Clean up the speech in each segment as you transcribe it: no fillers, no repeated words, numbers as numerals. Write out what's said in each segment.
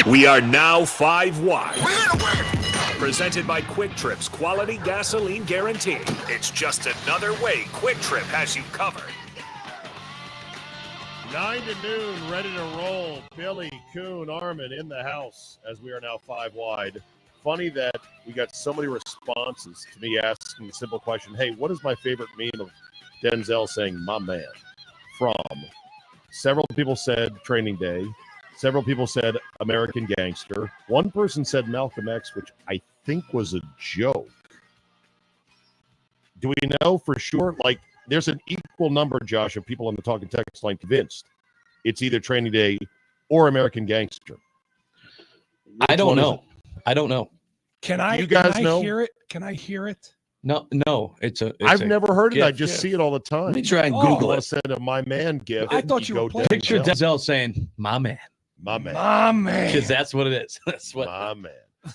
We are now 5 wide. Presented by Quick Trip's quality gasoline guarantee. It's just another way Quick Trip has you covered. 9 to noon, ready to roll. Billy, Coon, Armin in the house as we are now 5 wide. Funny that we got so many responses to me asking the simple question, hey, what is my favorite meme of Denzel saying, my man? From several people said Training Day. Several people said American Gangster. One person said Malcolm X, which I think was a joke. Do we know for sure? Like, there's an equal number, Josh, of people on the talking text line convinced it's either Training Day or American Gangster. I don't know. Can I know? Hear it? Can I hear it? No. I've never heard it. GIF. I just see it all the time. Let me try and Google it. I said a my man GIF. I thought you were playing. Picture Denzel saying, my man. My man. My man. Because that's what it is. That's what. My man.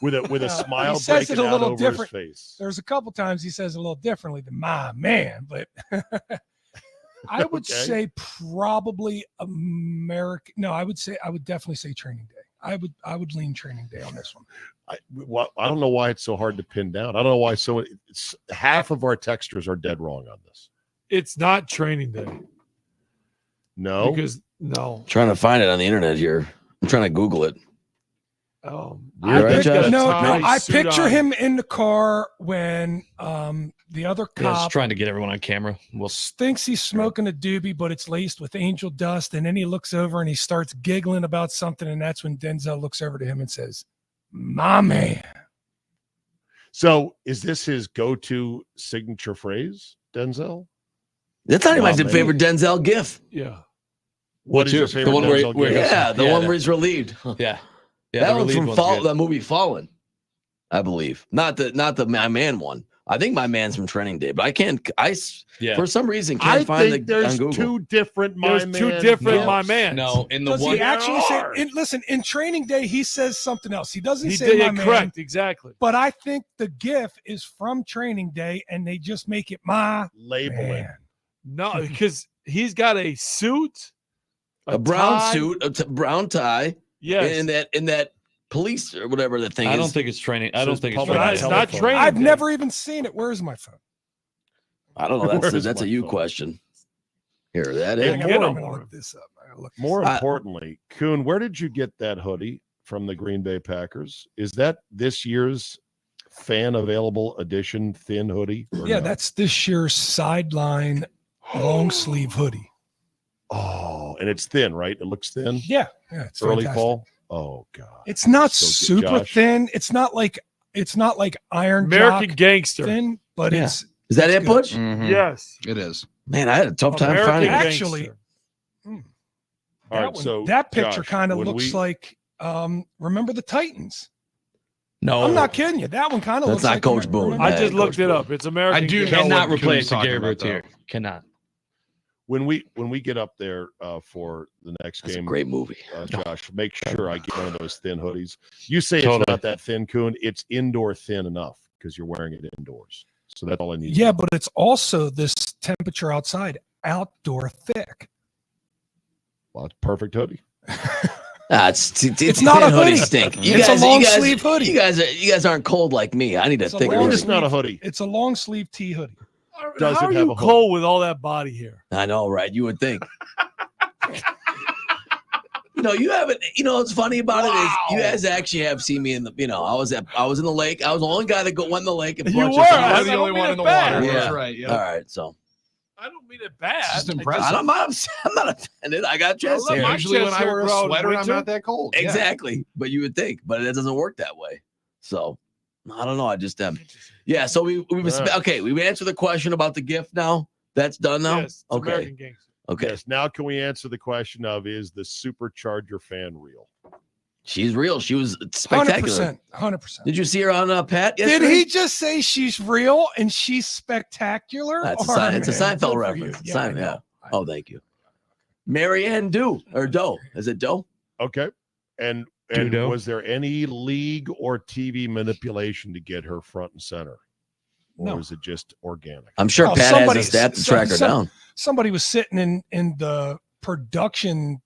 With a smile he says breaking it a out little over different. his face. There's a couple times he says it a little differently than my man, but I would say probably American. No, I would definitely say Training Day. I would lean Training Day on this one. I don't know why it's so hard to pin down. I don't know why half of our texters are dead wrong on this. It's not Training Day. No, because no. Trying to find it on the internet here. I'm trying to Google it. Oh, I picture him in the car when the other cop trying to get everyone on camera. Thinks he's smoking a doobie, but it's laced with angel dust, and then he looks over and he starts giggling about something, and that's when Denzel looks over to him and says, "My man." So, is this his go-to signature phrase, Denzel? That's not even my favorite Denzel gif. Yeah. What is your favorite? The one Denzel where gif? the one where he's relieved. Yeah. That one's from the movie Fallen, I believe. Not the My Man one. I think My Man's from Training Day, but for some reason can't find think the on there's Google. two different My Man. My Man. No, in the Does one he actually say in Training Day he says something else. He doesn't say did my it man. Correct, exactly. But I think the GIF is from Training Day and they just make it my labeling. man. No, because he's got a suit, A brown tie. suit, a brown tie. Yes. In that police or whatever the thing is. I don't think it's Training. I don't think it's public Training. It's Day. not Training I've Day. never even seen it. Where's my phone? I don't know. Where's That's my a you phone? question. Here, that Hey, is. I'm more- gonna look this up. I gotta look this More up. importantly, Kuhn, where did you get that hoodie from the Green Bay Packers? Is that this year's fan available edition thin hoodie? or Yeah, no? that's this year's sideline long sleeve hoodie. Oh, and it's thin, right? It looks thin. Yeah, it's Early fantastic. fall. Oh God, It's not So good, super Josh. thin. It's not like Iron American Jock Gangster. thin, but Yeah. it's Is that it's it, good. Butch? Yes. It is. Man, I had a tough time American finding it. Gangster. Actually, All that right, one- so that picture Josh, kind of when looks we- like remember the Titans. No, I'm not kidding you. That one kind of That's looks not like Coach Boone. remember I that? just Coach looked it Boone. up. It's American. I do Gangster. know cannot what replace Kuhn's the talking Gary about, Bertier. though. Cannot. when we get up there for the next That's a game, great movie. Josh, make sure I get one of those thin hoodies. You say Totally. it's not that thin, Kuhn. It's indoor thin enough because you're wearing it indoors. So that's all I need. Yeah, but it's also this temperature outside, outdoor thick. Well, it's a perfect hoodie. It's not a thin hoodie hoodie. stink. It's a long sleeve hoodie. You guys aren't cold like me. I need a It's a thicker long It's hoodie. not a hoodie. It's a long sleeve tee hoodie. Does How it are have you a hood? cold with all that body hair? I know, right? You would think. You haven't. What's funny about it is you guys actually have seen me in the. I was in the lake. I was the only guy that went in the lake. And You Butch were. is- I You're the don't only mean one it in the bad. water. Yeah. That's right. Yeah. All right, so I don't mean it bad. just I impressive. I'm not offended. I got chest love hair. my Usually when chest I hair wear a grow in sweater, I'm winter. not that cold. Yeah. Exactly, but you would think, but it doesn't work that way. So I don't know. I just yeah. So we okay. We answered the question about the gift now. That's done now. Yes, it's Okay. American Gangster. Okay. Yes. Now, can we answer the question of is the Supercharger fan real? She's real. She was spectacular. 100%. Did you see her on Pat Did yesterday? he just say she's real and she's spectacular? That's Or- it's a Man, Seinfeld good for reference. you. Seinfeld, I know. yeah. Oh, thank you. Marianne Doe. Is it Doe? Okay. And Judo. was there any league or TV manipulation to get her front and center? Or No. was it just organic? I'm sure Oh, Pat has somebody- a stat to track her down. Somebody was sitting in the production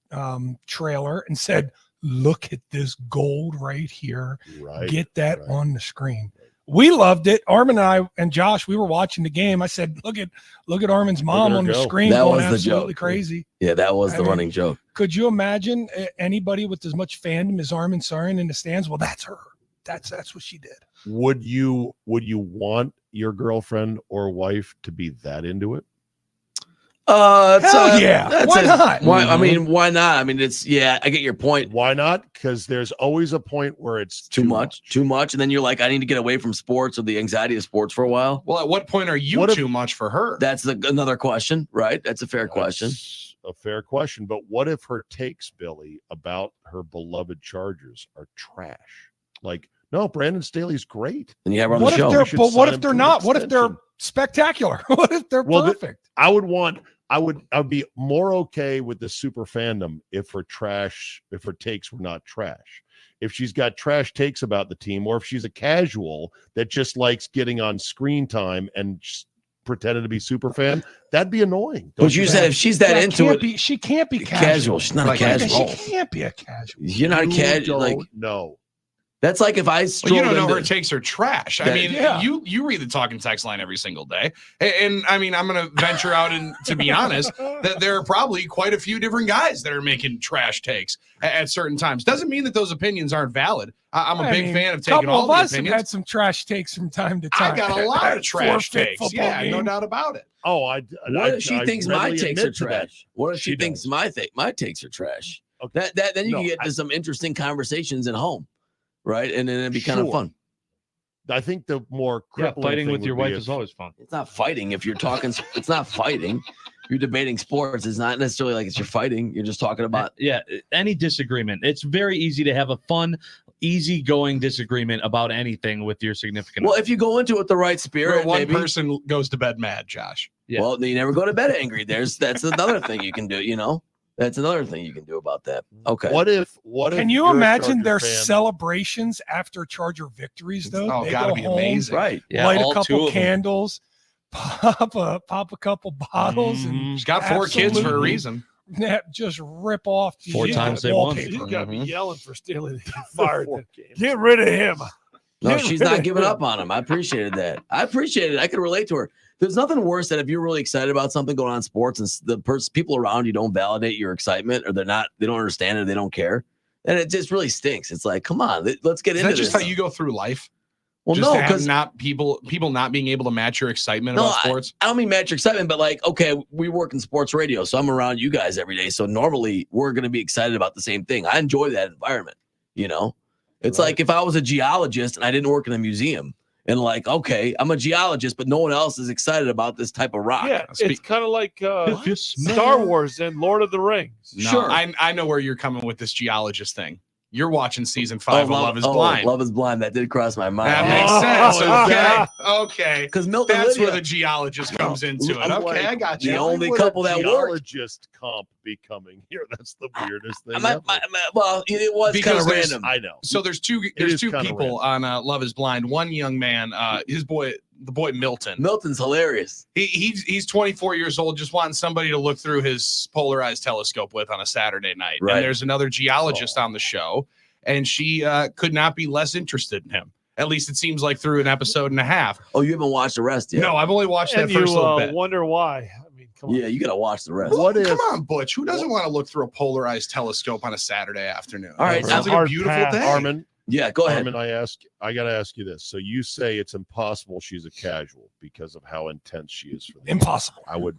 trailer and said, look at this gold right here. Right. Get that on the screen. We loved it. Armin and I and Josh, we were watching the game. I said, look at Armin's mom on the screen That going was the absolutely joke. crazy. Yeah, that was the I mean, running joke. Could you imagine anybody with as much fandom as Armin Sarin in the stands? Well, that's her. That's what she did. Would you want your girlfriend or wife to be that into it? Hell yeah. Why not? Why? I mean, why not? I mean, I get your point. Why not? Because there's always a point where it's too much, and then you're like, I need to get away from sports or the anxiety of sports for a while. Well, at what point are you too much for her? That's another question, right? That's a fair question. A fair question. But what if her takes, Billy, about her beloved Chargers are trash? Like, no, Brandon Staley's great. And you have her on the show. What if they're not? What if they're spectacular? What if they're perfect? I would be more okay with the super fandom if her takes were not trash. If she's got trash takes about the team, or if she's a casual that just likes getting on screen time and just pretending to be super fan, that'd be annoying. But you said if she's that into it, she can't be casual. She's not a casual. She can't be a casual. You're not a casual. Like, no. That's like if I you don't know her takes are trash. I mean, yeah. you read the talking text line every single day. And I mean, I'm going to venture out and to be honest, that there are probably quite a few different guys that are making trash takes at certain times. Doesn't mean that those opinions aren't valid. I'm a big fan of taking all the opinions. A couple of us have had some trash takes from time to time. I got a lot of trash takes. Yeah, game. No doubt about it. Oh, what if she thinks my takes are trash? What if she thinks my takes are trash? Okay. Then you can get to some interesting conversations at home. Right, and then it'd be kind of fun. I think the more fighting with your wife is always fun. It's not fighting if you're talking. It's not fighting. You're debating sports. It's not necessarily like you're fighting. You're just talking about any disagreement. It's very easy to have a fun, easygoing disagreement about anything with your significant other. Well, if you go into it with the right spirit, one person goes to bed mad, Josh. Yeah. Well, you never go to bed angry. That's another thing you can do. You know. That's another thing you can do about that. Okay. What if can you imagine their celebrations after Charger victories though? Oh, they gotta be amazing. Right. Yeah, light a couple candles, pop a couple bottles, and she's got 4 kids for a reason. Just rip off the 4 times they won. You got me yelling for stealing the fired. Get rid of him. No, she's not giving up on him. I appreciated that. I could relate to her. There's nothing worse than if you're really excited about something going on in sports and the people around you don't validate your excitement, or they don't understand it, they don't care. And it just really stinks. It's like, come on, let's get into this. Is that just how you go through life? Well, just no, because not people not being able to match your excitement about sports. I don't mean match your excitement, but like, okay, we work in sports radio, so I'm around you guys every day. So normally we're going to be excited about the same thing. I enjoy that environment. You know, it's like if I was a geologist and I didn't work in a museum. And like, okay, I'm a geologist, but no one else is excited about this type of rock. Yeah, it's kind of like Star Wars and Lord of the Rings. No, sure, I know where you're coming with this geologist thing. You're watching season 5 of Love is Blind. Love is Blind. That did cross my mind. That makes sense. Okay. Because that's where the geologist comes into it. Okay, I got you. The only couple that worked. Geologist comp becoming here. That's the weirdest thing. Well, it was kind of random. I know. So there's two people on Love is Blind. One young man, the boy Milton. Milton's hilarious. He's 24 years old, just wanting somebody to look through his polarized telescope with on a Saturday night. Right. And there's another geologist on the show, and she could not be less interested in him. At least it seems like through an episode and a half. Oh, you haven't watched the rest yet? No, I've only watched that first little bit. Wonder why. I mean, come on. Yeah, you got to watch the rest. Come on, Butch. Who doesn't want to look through a polarized telescope on a Saturday afternoon? All right, sounds like a beautiful day. Armin. Yeah, go ahead. Armin, I got to ask you this. So you say it's impossible she's a casual because of how intense she is for the impossible. I would.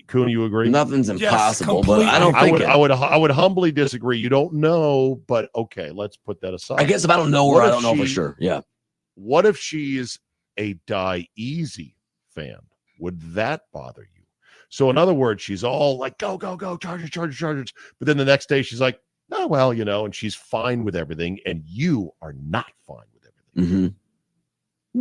Kuhn, you agree? Nothing's impossible, but I don't think I would humbly disagree. You don't know, but okay, let's put that aside. I guess if I don't know her, I don't know for sure. Yeah. What if she's a Die Easy fan? Would that bother you? So in other words, she's all like, go, Chargers. But then the next day she's like, oh, well, and she's fine with everything. And you are not fine with everything. Mm-hmm.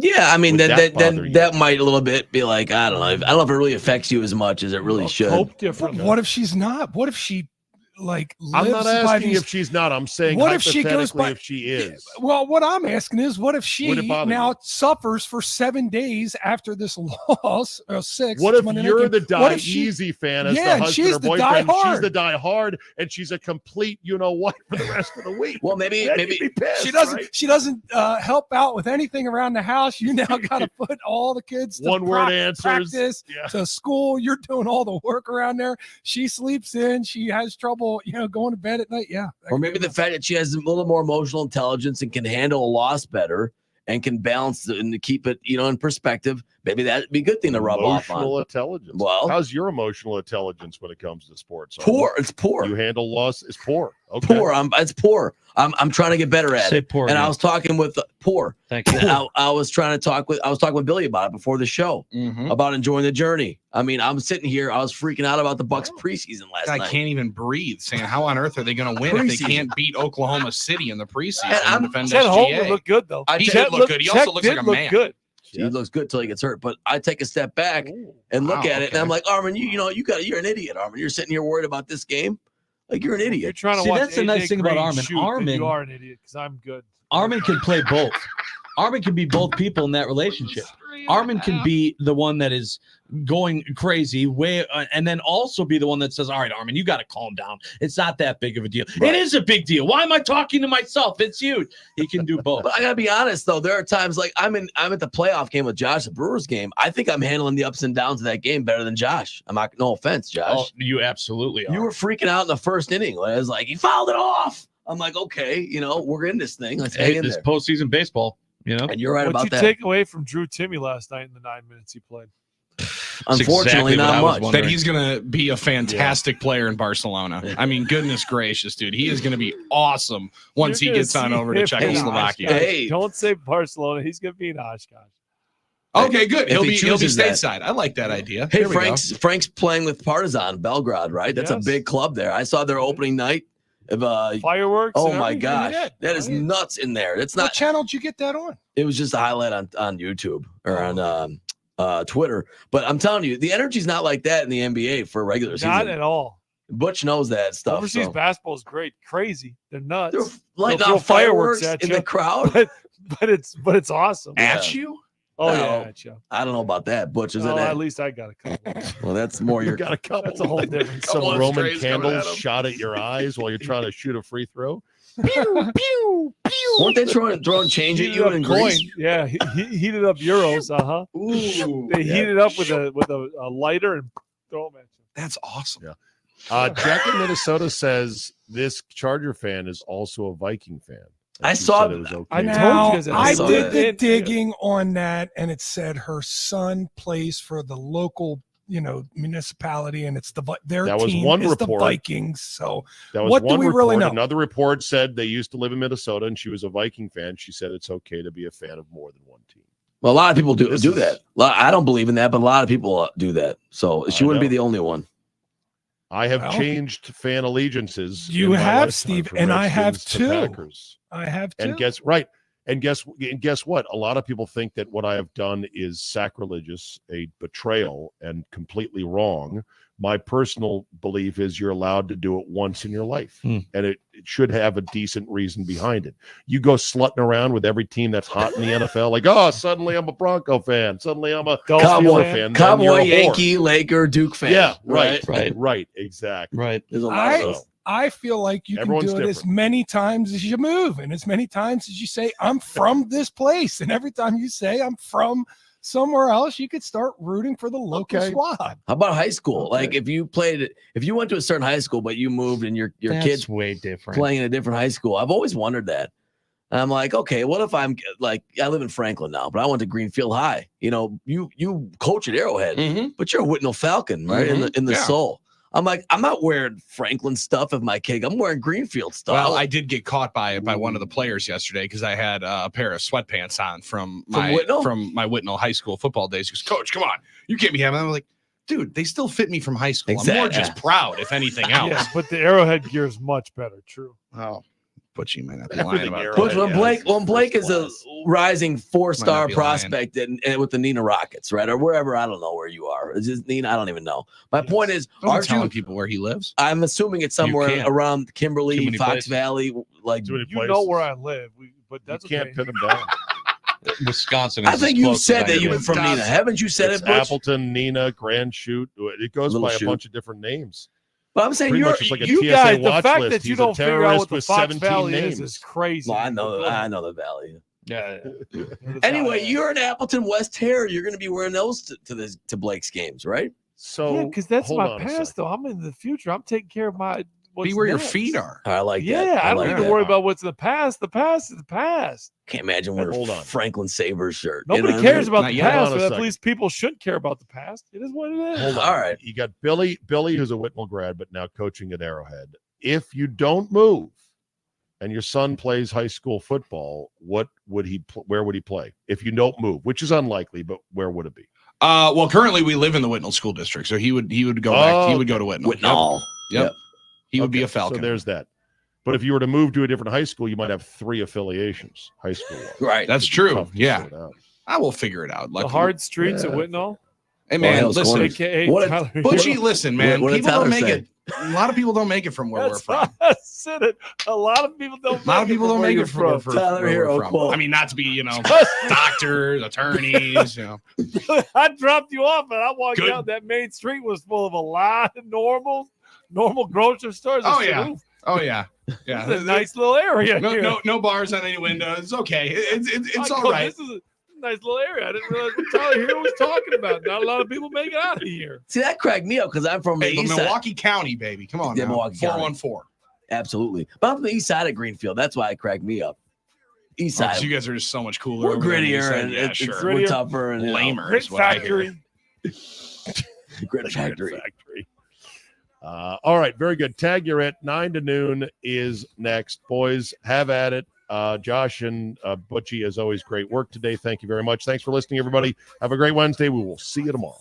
Yeah. I mean, that might a little bit be like, I don't know. I don't know if it really affects you as much as it really should. But what if she's not? What if she like I'm lives not by asking these. if she's not. I'm saying What if she goes hypothetically by? if she is. Well, what I'm asking is, what if she Would it bother now you? suffers for 7 days after this loss, or 6? What if Monday night you're game. the What Die if she- Easy fan as Yeah, the and husband she's or the boyfriend? She's die-hard. the Die Hard, and she's a complete you know what for the rest of the week. Well, maybe Then you'd be pissed, She doesn't. right? She doesn't help out with anything around the house. You now got to put all the kids to One-word answers. practice Yeah. to school. You're doing all the work around there. She sleeps in. She has trouble, going to bed at night. Yeah. Or maybe the fact that she has a little more emotional intelligence and can handle a loss better and can balance and to keep it, in perspective. Maybe that'd be a good thing to rub off on. Emotional intelligence. Well, how's your emotional intelligence when it comes to sports? poor. It's poor. You handle loss. It's poor. Okay. Poor. It's poor. I'm trying to get better at Say it. poor And I again. was talking with poor. Thank you. I was talking with Billy about it before the show about enjoying the journey. I mean, I'm sitting here. I was freaking out about the Bucks preseason last I night. can't even breathe, saying how on earth are they going to win if they Preseason. can't beat Oklahoma City in the preseason And and defend Chet Holmgren SGA? looked good though. He Chet did look good. He also looks did like a look man. Good. He looks good till he gets hurt. But I take a step back and look Wow, at it, and okay. I'm like, Armin, you're an idiot, Armin. You're sitting here worried about this game. Like you're an You're idiot. trying to See, watch that's the AJ nice thing about Green Armin. shoot, then Armin- you are an idiot because I'm good. Armin can play both. Armin can be both people in that relationship. Armin can be the one that is going crazy and then also be the one that says, all right, Armin, you got to calm down. It's not that big of a deal. Right. It is a big deal. Why am I talking to myself? It's huge. He can do both. But I gotta be honest though, there are times like I'm at the playoff game with Josh, the Brewers game. I think I'm handling the ups and downs of that game better than Josh. I'm not, no offense, Josh. Oh, you absolutely are. You were freaking out in the first inning. I was like, he fouled it off. I'm like, okay, we're in this thing. Let's hang in this there. postseason baseball, And you're right What'd about you that. take away from Drew Timmy last night in the 9 minutes he played? Unfortunately, exactly what I not was much. wondering. That he's going to be a fantastic player in Barcelona. I mean, goodness gracious, dude. He is going to be awesome once You're he gonna gets on see over to him in Czechoslovakia. Oshkosh. Hey. Don't say Barcelona. He's going to be in Oshkosh. Okay, good. If He'll he be chooses that. stateside. I like that idea. Hey, There we go. Frank's playing with Partizan Belgrade, right? That's a Yes. big club there. I saw their opening night. Fireworks. Oh and my everything. gosh, Yeah. that is nuts in there. It's What not. channel did you get that on? It was just a highlight on YouTube or on Twitter. But I'm telling you, the energy's not like that in the NBA for regular Not season. at all. Butch knows that stuff. Overseas so. basketball is great. Crazy. They're nuts. They're lighting throw off fireworks at in you. the crowd. but it's awesome. At you? Oh No. yeah, at you. I don't know about that. Butch is Oh, in at that. least I got a couple. Well, that's more You your. got a couple. That's a whole different. Some Couple of Roman strays coming candles at 'em. shot at your eyes while you're trying to shoot a free throw. Weren't they throwing change at Heated you up in coin. Greece? Yeah, he heated up euros. Ooh. They heated up with a lighter and throw them at you. That's awesome. Yeah. Jack in Minnesota says this Charger fan is also a Viking fan. I She saw said it was that. okay. I told Now, you guys that. I saw did that. the digging on that, and it said her son plays for the local, municipality, and it's their That was team one is report. the Vikings. So That was what do one we report. really know? Another report said they used to live in Minnesota and she was a Viking fan. She said it's okay to be a fan of more than one team. Well, a lot of people do This do is- that. I don't believe in that, but a lot of people do that. So she I wouldn't be know. the only one. I have Well, changed fan allegiances. you in my have, lifetime, Steve, from and I have Redskins to too. Packers. I have to. And guess what? A lot of people think that what I have done is sacrilegious, a betrayal, and completely wrong. My personal belief is you're allowed to do it once in your life, and it should have a decent reason behind it. You go slutting around with every team that's hot in the NFL, like, oh, suddenly I'm a Bronco fan, suddenly I'm a Cowboy fan, then you're Cowboy, a whore. Yankee, Laker, Duke fan. Yeah, right, Right. exactly. Right. There's a lot of those. I feel like you can Everyone's do it as different. many times as you move and as many times as you say, I'm from this place. And every time you say I'm from somewhere else, you could start rooting for the local Okay. squad. How about high school? Okay. Like if you went to a certain high school, but you moved and your That's kids way different. playing in a different high school. I've always wondered that. And I'm like, okay, what if I'm like, I live in Franklin now, but I went to Greenfield High. You coach at Arrowhead, Mhm. but you're a Whitnell Falcon, right? In the Yeah. soul. I'm like, I'm not wearing Franklin stuff of my kid. I'm wearing Greenfield stuff. Well, I did get caught by one of the players yesterday because I had a pair of sweatpants on from my Whitnell high school football days. He goes, Coach, come on, you can't be having them. I'm like, dude, they still fit me from high school. I'm more Exactly. just proud, if anything else. Yeah, but the Arrowhead gear is much better. True. Oh, But you might not be lying Everything about Arrowhead that. When Blake is a rising Might four-star not be prospect and with the Nina Rockets, right, or wherever, I don't know where you are. Is it Nina? I don't even know. My point is, I'm aren't telling you? people where he lives. I'm assuming it's somewhere can't. around Too Kimberly, many Fox places. Valley. Like, Too many You places. know where I live, but that's you can't okay. pin them down. Wisconsin. Is I think as you close said as that I you know. were from Nina. Haven't you said It's it, Butch? Appleton, Nina, Grand Chute. It goes Little by a Chute. bunch of different names. But I'm saying Pretty you're much it's like a You TSA guys, the watch fact list. that you He's a don't figure out terrorist what the with Fox 17 Valley names. is crazy. Well, I Go know the Valley. Yeah. Anyway, you're an Appleton West Terror. You're going to be wearing those to Blake's games, right? So Yeah, because that's hold my on a past, sec. though. I'm in the future. I'm taking care of my. Be where your feet are. I like that. Yeah, I don't like need to that. worry about what's in the past. The past is the past. Can't imagine wearing Hold a on. Franklin Sabres shirt. Nobody You know what I cares mean? about Not the yet. past, Hold on a but at second. least people should care about the past. It is what it is. Hold on. All right. You got Billy, who's a Whitwell grad, but now coaching at Arrowhead. If you don't move and your son plays high school football, where would he play? If you don't move, which is unlikely, but where would it be? Well, currently we live in the Whitnell School District, so he would go back. He would go to Whitnell. Whitnell. Yep. He would be Okay, a Falcon. So there's that. But if you were to move to a different high school, you might have 3 affiliations, high school. Right. That's It'd be true. tough to Yeah. sort out. I will figure it out. The hard streets of Whitnell. Hey man, Hell's listen, Corners. AKA What a- Tyler. Butchie, listen, man. What did People Tyler don't make say? it. A lot of people don't make it from where we're That's from. I said it. A lot of people don't. A lot of people don't make it from. from Tyler where Hero we're from. quote. I mean, not to be, doctors, attorneys, I dropped you off, and I walked Good. out. That main street was full of a lot of normal grocery stores. Oh, I said, yeah. "Ooh, Oh yeah, yeah. this is a nice little area here." No bars on any windows. It's okay. It's I all go, right. This is a nice little area. I didn't realize what Tyler Hero was talking about. Not a lot of people make it out of here. See, that cracked me up because I'm from Hey, the but east side. Milwaukee County, baby. Come on, Yeah, now. Milwaukee County. 414. Absolutely. But I'm from the east side of Greenfield. That's why it cracked me up. East Oh, side. 'cause you guys are just so much cooler. We're over there on the east grittier side. and Yeah, it's sure. we're tougher and Lamer Grit is what I hear. Factory. Grit factory. Factory. All right, very good. Tag you're at 9 to noon is next. Boys, have at it. Josh and Butchie, as always, great work today. Thank you very much. Thanks for listening, everybody. Have a great Wednesday. We will see you tomorrow.